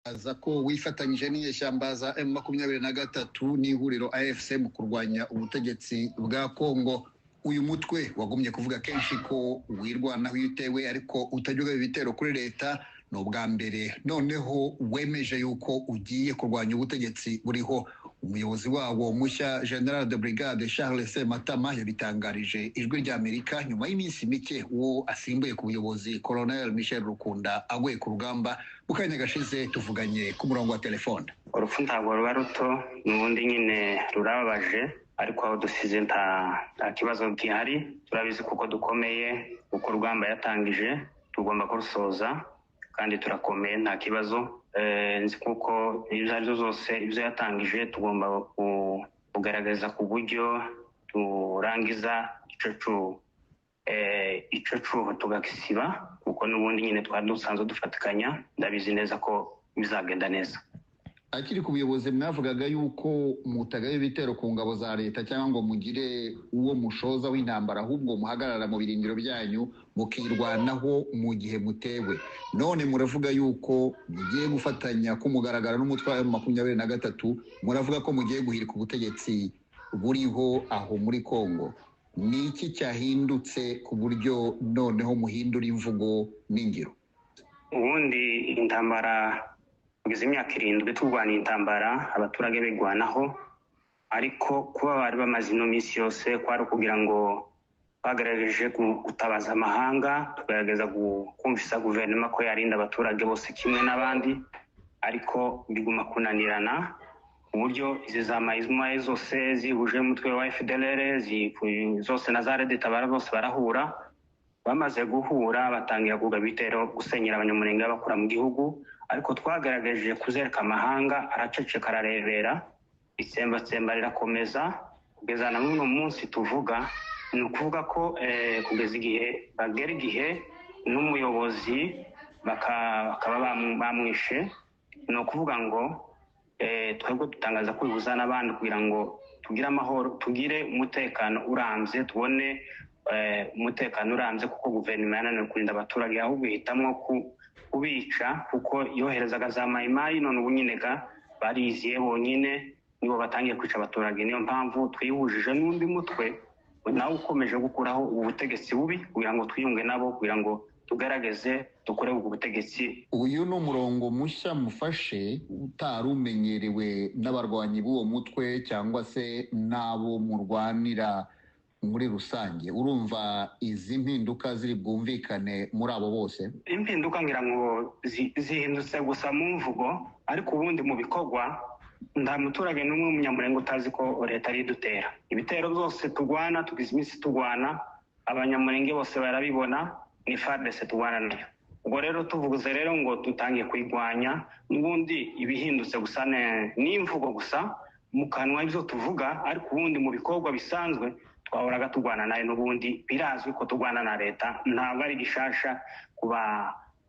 aza ko wifatanyije n'inyeshyamba za M23 n'ihuriro AFC mu kurwanya ubutegetsi bwa Kongo. Uyu mutwe wagumye kuvuga kenshi ko wirwanaho utewe ariko utajya ibitero kuri leta no bwa mbere noneho wemeje yuko ugiye kurwanya ubutegetsi buriho. Umuyobozi wabo mushya General de Brigade Charles Matama yabitangarije ijwi rya Amerika nyuma y'iminsi mike uwo asimbuye ku buyobozi Colonel Michel Rukunda agwe ku rugamba. Mukanya gashize tuvuganye ku murongo wa telefone. Urupfu ntabwo ruba ruto n'ubundi nyine rurababaje, ariko aho dusize nta kibazo gihari. Turabizi kuko dukomeye, uko urugamba yatangije tugomba kurusoza kandi turakomeye nta kibazo. Nzi kuko ibyo ari byo zose ibyo yatangije tugomba kugaragaza ku buryo turangiza ico cuho tugakisiba, kuko n'ubundi nyine twari dusanzwe dufatikanya. Ndabizi neza ko bizagenda neza. Akiri ku buyobozi mwavugaga yuko mutagaye ibitero ku ngabo za leta cyangwa ngo mugire uwo mushoza w'intambara, ahubwo muhagarara mu birindiro byanyu mukirwanaho mu gihe mutewe. None muravuga yuko mugiye gufatanya kumugaragara n'umutwe wa M23, muravuga ko mugiye guhirika ubutegetsi buriho aho muri Kongo. Ni iki cyahindutse ku buryo noneho muhindura imvugo n'ingiro? Ubundi intambara tugeze imyaka 7 turwana intambara, abaturage begwanaho, ariko kuba bari bamaze ino minsi yose kwari kugira ngo bagerageje gutabaza amahanga, tugerageza kumvisa guverinoma ko yarinda abaturage bose kimwe n'abandi, ariko biguma kunanirana. Uburyo izi zamayizmo zose zihuje umutwe wa FDLR zose na za Tabara bose barahura. Bamaze guhura batangira kugaba ibitero gusenyera abanyamurenge bakura mu gihugu, ariko twagaragaje kuzereka amahanga, araceceka ararebera. Itsembatsemba rirakomeza kugeza na n'uno munsi tuvuga. Ni ukuvuga ko kugeza igihe bagera igihe n'umuyobozi bakaba bamwishe. Ni ukuvuga ngo twebwe dutangaza kwibuza n'abandi kugira ngo tugire amahoro, tugire umutekano urambye, tubone umutekano urambye, kuko guverinoma yananiwe kurinda abaturage, ahubwo ihitamo kubica kuko yoherezaga za mayimayi. None ubu nyine bariziye bonyine nibo batangiye kwica abaturage. Niyo mpamvu twihujije n'undi mutwe nawe ukomeje gukuraho ubutegetsi bubi kugira ngo twiyunge nabo, kugira ngo tugaragaze dukore ubwo butegetsi. Uyu ni umurongo mushya mufashe utarumenyerewe n'abarwanyi b'uwo mutwe cyangwa se n'abo murwanira muri rusange. Urumva izi mpinduka ziri bwumvikane muri abo bose? Impinduka ngira ngo zihindutse gusa mu mvugo, ariko ubundi mu bikorwa nta muturage n'umwe w'umunyamurenge utazi ko leta ari dutera. Ibitero byose tugwana, tugize iminsi tugwana, abanyamurenge bose barabibona, ni FARDC tugwana nayo. Ubwo rero tuvuze rero ngo tutangiye kwigwanya, n'ubundi ibihindutse gusa n'imvugo gusa mu kanwa ibyo tuvuga, ariko ubundi mu bikorwa bisanzwe twahoraga tugwana nayo. N'ubundi birazwi ko tugwana na leta, ntabwo ari gishasha ku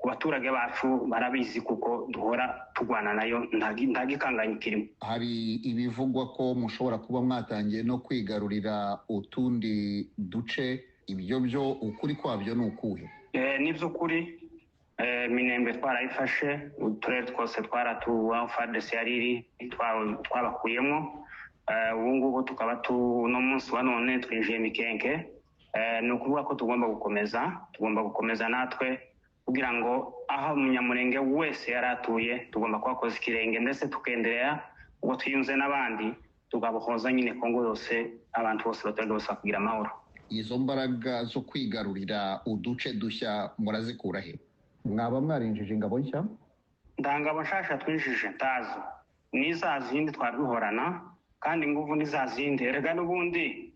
baturage bacu, barabizi kuko duhora tugwana nayo, nta gikanganye kirimo. Hari ibivugwa ko mushobora kuba mwatangiye no kwigarurira utundi duce, ibyo byo ukuri kwabyo ni ukuhe? Nibyo kuri. Minembe twarayifashe, uturere twose twaratuwa FARDC yariri twabakuyemo. Ubu ngubu tukaba no munsi wa none twinjiye Mikenke. Ni ukuvuga ko tugomba gukomeza natwe kugira ngo aho umunyamurenge wese yaratuye tugomba kubakoza ikirenge, ndetse tukenderera ubwo twiyunze n'abandi tugabohoza nyine Kongo yose, abantu bose baturage bose kugira amahoro. Izo mbaraga zo kwigarurira uduce dushya murazikura he? Mwaba mwarinjije ingabo nshya? Ndangabo nshasha twinjije ntazo, ni za zindi twari duhorana, kandi inguvu ni za zindi. Erega n'ubundi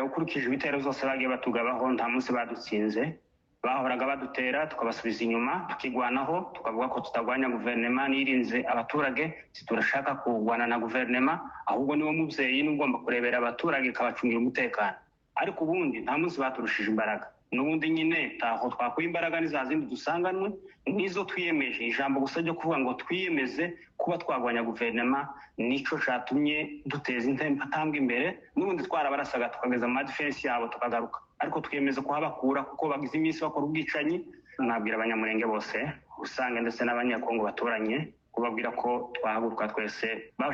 ukurikije ibitero byose bagiye batugabaho nta munsi badutsinze. Bahoraga badutera tukabasubiza inyuma, tukigwanaho, tukavuga ko tutagwanya guverinoma nirinze abaturage. Turashaka kugwana na guverinoma, ahubwo niwo mubyeyi n'ugomba kurebera abaturage kabacungira umutekano. Ariko ubundi nta munsi baturushije imbaraga. N'ubundi nyine taho twakuye imbaraga ni za zindi dusanganwe, nizo twiyemeje. Ijambo gusa ryo kuvuga ngo twiyemeze kuba twagwanya guverinoma nico catumye duteza intambwe imbere. N'ubundi twarabarasaga tukageza mu defense yabo tukagaruka, ariko twiyemeza kuhabakura kuko bagize iminsi bakora ubwicanyi. Nabwira abanyamurenge bose usange ndetse n'abanyakongo baturanye kubabwira ko twahaguruka twese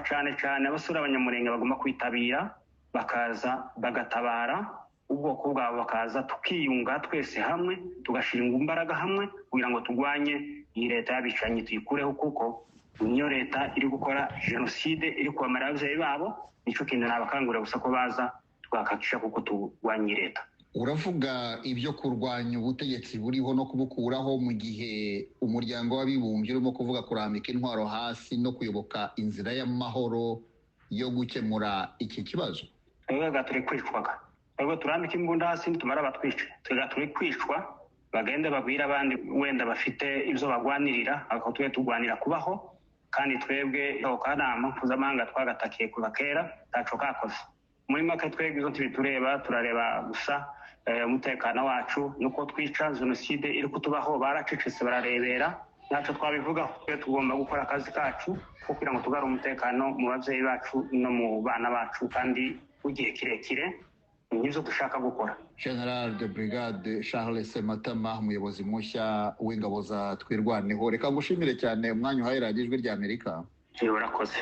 cyane cyane abasore abanyamurenge bagomba kwitabira bakaza bagatabara ubwoko bwabo, bakaza tukiyunga twese hamwe tugashyira imbaraga hamwe kugira ngo turwanye iyi leta y'abicanyi tuyikureho, kuko niyo leta iri gukora jenoside, iri kubamara ababyeyi babo. Nicyo kintu nabakangurira gusa ko baza twakakisha kuko turwanya leta. Uravuga ibyo kurwanya ubutegetsi buriho no kubukuraho mu gihe umuryango w'abibumbye urimo kuvuga kurambika intwaro hasi no kuyoboka inzira y'amahoro yo gukemura iki kibazo. Twebwe turi kwicwaga, twebwe turambika imbunda hasi nitumara batwice, twebwe turi kwicwa, bagende babwira abandi wenda bafite ibyo bagwanirira, ariko twe turwanira kubaho. Kandi twebwe ako kanama mpuzamahanga twagatakiye kuva kera ntaco kakoze. Muri make twebwe izo tureba turareba gusa umutekano wacu nuko twica jenoside iri kutubaho, baracecetse bararebera, ntacyo twabivugaho. Twe tugomba gukora akazi kacu kugira ngo tugare umutekano mu babyeyi bacu no mu bana bacu, kandi ugiye kirekire nibyo dushaka gukora. General de Brigade Charles Sematama, umuyobozi mushya w'ingabo za Twirwaneho, reka ngushimire cyane umwanya uhaye radiyo Ijwi ry'Amerika. Urakoze.